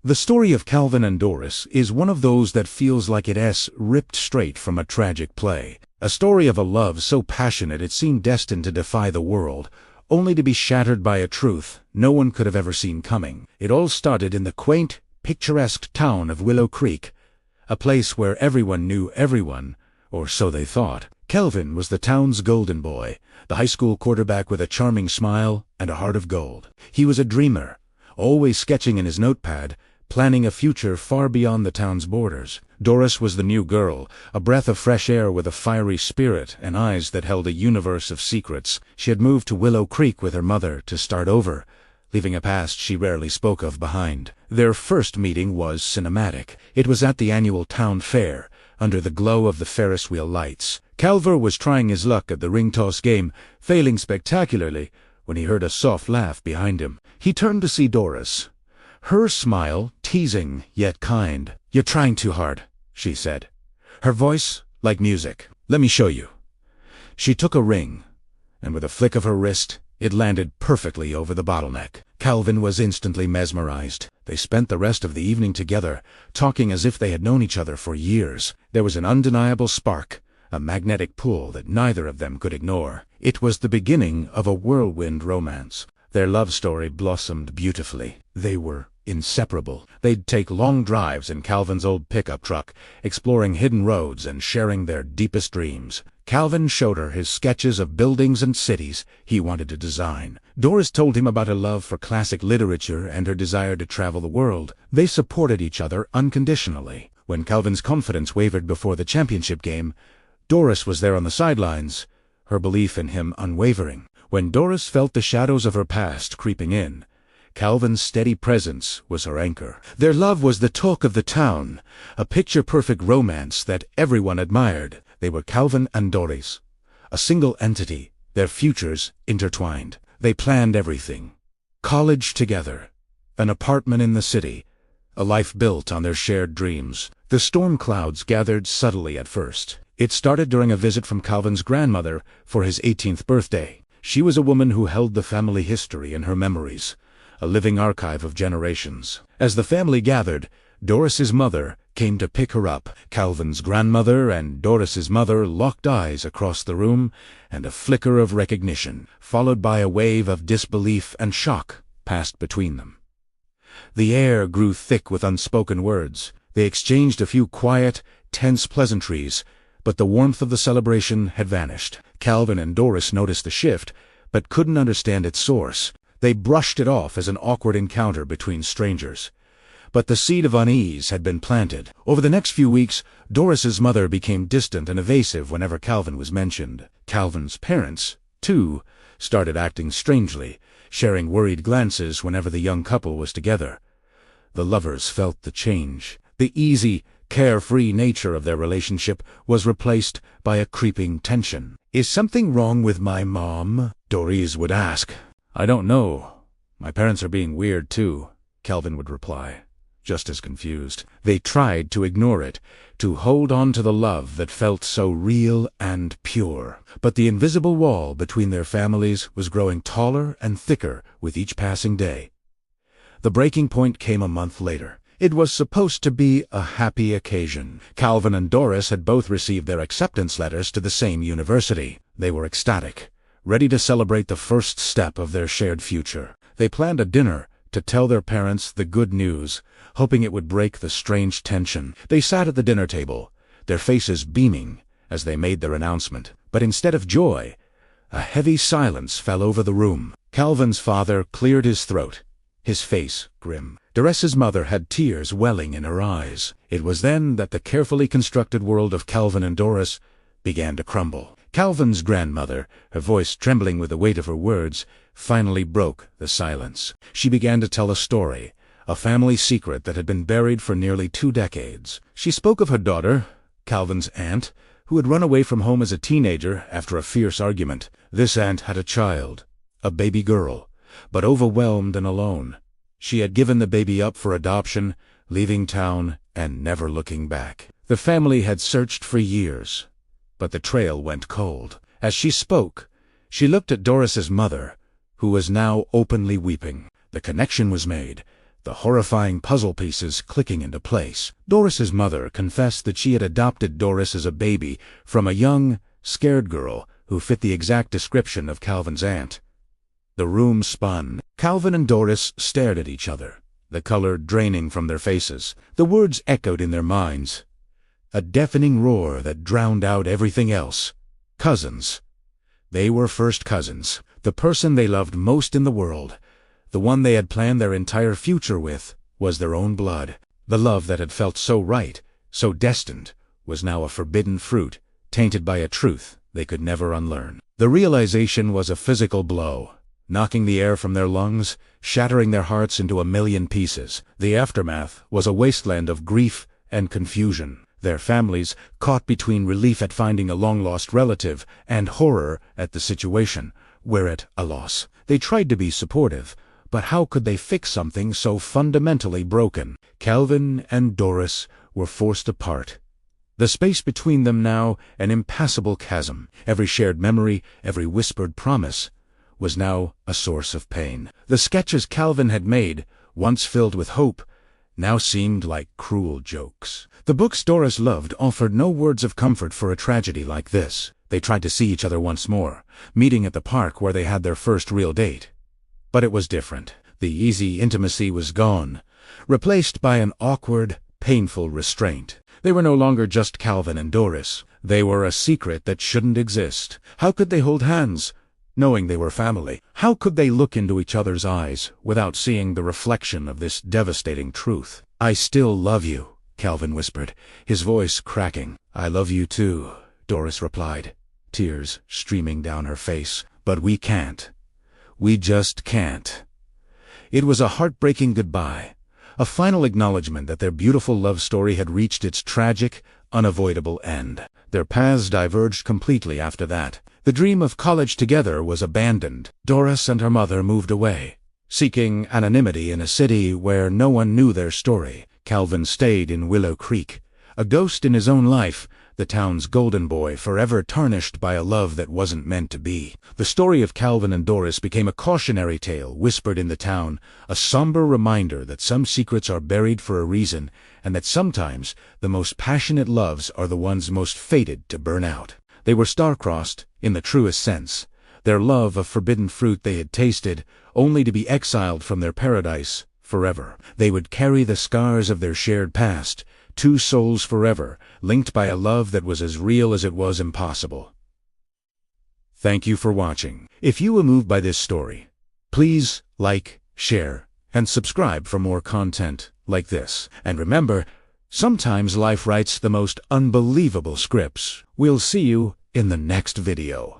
The story of Calvin and Doris is one of those that feels like it's ripped straight from a tragic play. A story of a love so passionate it seemed destined to defy the world, only to be shattered by a truth no one could have ever seen coming. It all started in the quaint, picturesque town of Willow Creek, a place where everyone knew everyone, or so they thought. Calvin was the town's golden boy, the high school quarterback with a charming smile and a heart of gold. He was a dreamer, always sketching in his notepad, planning a future far beyond the town's borders. Doris was the new girl, a breath of fresh air with a fiery spirit and eyes that held a universe of secrets. She had moved to Willow Creek with her mother to start over, leaving a past she rarely spoke of behind. Their first meeting was cinematic. It was at the annual town fair, under the glow of the Ferris wheel lights. Calvin was trying his luck at the ring toss game, failing spectacularly, when he heard a soft laugh behind him. He turned to see Doris. Her smile, teasing yet kind. "You're trying too hard," she said. Her voice, like music. "Let me show you." She took a ring, and with a flick of her wrist, it landed perfectly over the bottleneck. Calvin was instantly mesmerized. They spent the rest of the evening together, talking as if they had known each other for years. There was an undeniable spark, a magnetic pull that neither of them could ignore. It was the beginning of a whirlwind romance. Their love story blossomed beautifully. They were inseparable. They'd take long drives in Calvin's old pickup truck, exploring hidden roads and sharing their deepest dreams. Calvin showed her his sketches of buildings and cities he wanted to design. Doris told him about her love for classic literature and her desire to travel the world. They supported each other unconditionally. When Calvin's confidence wavered before the championship game, Doris was there on the sidelines, her belief in him unwavering. When Doris felt the shadows of her past creeping in, Calvin's steady presence was her anchor. Their love was the talk of the town, a picture-perfect romance that everyone admired. They were Calvin and Doris, a single entity, their futures intertwined. They planned everything. College together, an apartment in the city, a life built on their shared dreams. The storm clouds gathered subtly at first. It started during a visit from Calvin's grandmother for his 18th birthday. She was a woman who held the family history in her memories, a living archive of generations. As the family gathered, Doris's mother came to pick her up. Calvin's grandmother and Doris's mother locked eyes across the room, and a flicker of recognition, followed by a wave of disbelief and shock, passed between them. The air grew thick with unspoken words. They exchanged a few quiet, tense pleasantries, but the warmth of the celebration had vanished. Calvin and Doris noticed the shift, but couldn't understand its source. They brushed it off as an awkward encounter between strangers. But the seed of unease had been planted. Over the next few weeks, Doris's mother became distant and evasive whenever Calvin was mentioned. Calvin's parents, too, started acting strangely, sharing worried glances whenever the young couple was together. The lovers felt the change. The easy, carefree nature of their relationship was replaced by a creeping tension. "Is something wrong with my mom?" Doris would ask. "I don't know. My parents are being weird, too," Calvin would reply, just as confused. They tried to ignore it, to hold on to the love that felt so real and pure. But the invisible wall between their families was growing taller and thicker with each passing day. The breaking point came a month later. It was supposed to be a happy occasion. Calvin and Doris had both received their acceptance letters to the same university. They were ecstatic, ready to celebrate the first step of their shared future. They planned a dinner to tell their parents the good news, hoping it would break the strange tension. They sat at the dinner table, their faces beaming as they made their announcement. But instead of joy, a heavy silence fell over the room. Calvin's father cleared his throat, his face grim. Doris's mother had tears welling in her eyes. It was then that the carefully constructed world of Calvin and Doris began to crumble. Calvin's grandmother, her voice trembling with the weight of her words, finally broke the silence. She began to tell a story, a family secret that had been buried for nearly 2 decades. She spoke of her daughter, Calvin's aunt, who had run away from home as a teenager after a fierce argument. This aunt had a child, a baby girl, but overwhelmed and alone. She had given the baby up for adoption, leaving town and never looking back. The family had searched for years, but the trail went cold. As she spoke, she looked at Doris's mother, who was now openly weeping. The connection was made. the horrifying puzzle pieces clicking into place. Doris's mother confessed that she had adopted Doris as a baby from a young, scared girl who fit the exact description of Calvin's aunt. The room spun. Calvin and Doris stared at each other, the color draining from their faces. The words echoed in their minds, a deafening roar that drowned out everything else. Cousins. They were first cousins. The person they loved most in the world, the one they had planned their entire future with, was their own blood. The love that had felt so right, so destined, was now a forbidden fruit, tainted by a truth they could never unlearn. The realization was a physical blow, knocking the air from their lungs, shattering their hearts into a million pieces. The aftermath was a wasteland of grief and confusion. Their families, caught between relief at finding a long-lost relative and horror at the situation, were at a loss. They tried to be supportive, but how could they fix something so fundamentally broken? Calvin and Doris were forced apart. The space between them now an impassable chasm. Every shared memory, every whispered promise, was now a source of pain. The sketches Calvin had made, once filled with hope, now seemed like cruel jokes. The books Doris loved offered no words of comfort for a tragedy like this. They tried to see each other once more, meeting at the park where they had their first real date. But it was different. The easy intimacy was gone, replaced by an awkward, painful restraint. They were no longer just Calvin and Doris. They were a secret that shouldn't exist. How could they hold hands, knowing they were family? How could they look into each other's eyes without seeing the reflection of this devastating truth? "I still love you," Calvin whispered, his voice cracking. "I love you too," Doris replied, tears streaming down her face. "But we can't. We just can't." It was a heartbreaking goodbye, a final acknowledgement that their beautiful love story had reached its tragic, unavoidable end. Their paths diverged completely after that. The dream of college together was abandoned. Doris and her mother moved away, seeking anonymity in a city where no one knew their story. Calvin stayed in Willow Creek, a ghost in his own life, the town's golden boy, forever tarnished by a love that wasn't meant to be. The story of Calvin and Doris became a cautionary tale whispered in the town, a somber reminder that some secrets are buried for a reason, and that sometimes the most passionate loves are the ones most fated to burn out. They were star-crossed, in the truest sense. Their love of forbidden fruit they had tasted, only to be exiled from their paradise forever. They would carry the scars of their shared past, two souls forever, linked by a love that was as real as it was impossible. Thank you for watching. If you were moved by this story, please like, share, and subscribe for more content like this. And remember, sometimes life writes the most unbelievable scripts. We'll see you in the next video.